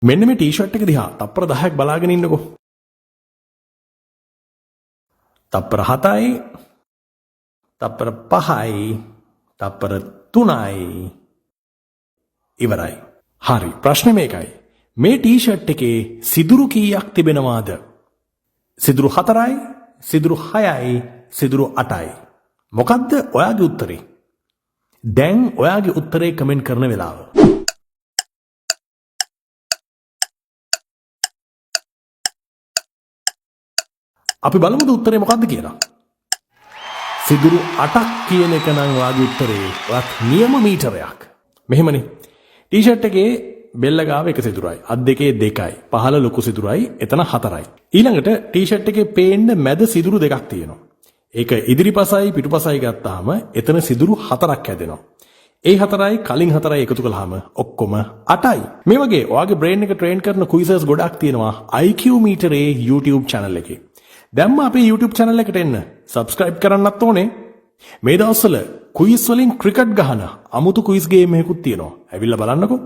මෙන්න මේ ටී-ෂර්ට් එක දිහා තප්පර 10ක් බලාගෙන ඉන්නකෝ. තප්පර 7යි, තප්පර 5යි, තප්පර 3යි. ඉවරයි. හරි. ප්‍රශ්නේ මේකයි. මේ ටී-ෂර්ට් එකේ සිදුරු කීයක් තිබෙනවාද? සිදුරු 4යි, සිදුරු 6යි, සිදුරු 8යි. මොකද්ද ඔයාගේ උත්තරේ? දැන් ඔයාගේ උත්තරේ කමෙන්ට් කරන වෙලාව. අපි බලමුද උත්තරේ මොකද්ද කියලා. සිදුරු 8ක් කියන එක නම් ඔයාගේ උත්තරේ. ඔයාත් නියම මීටරයක්. මෙහෙමනේ. ටී-ෂර්ට් එකේ බෙල්ල ගාව එක සිදුරයි. අත් දෙකේ 2යි. පහළ ලොකු සිදුරයි. එතන 4යි. ඊළඟට ටී-ෂර්ට් එකේ පේන්න මැද සිදුරු දෙකක් තියෙනවා. ඒක ඉදිරිපසයි පිටුපසයි ගත්තාම එතන සිදුරු 4ක් හැදෙනවා. ඒ 4යි කලින් 4යි එකතු කළාම ඔක්කොම 8යි. මේ වගේ ඔයාගේ බ්‍රේන් එක ට්‍රේන් කරන ක්විසස් ගොඩක් තියෙනවා IQ මීටරේ YouTube channel එකේ. දැම්ම අපේ YouTube channel එකට එන්න. subscribe කරන්නත් ඕනේ. මේ දවස්වල ක්විස් වලින් ක්‍රිකට් ගහන අමුතු ක්විස් ගේම් එකකුත් තියෙනවා. ඇවිල්ලා බලන්නකෝ.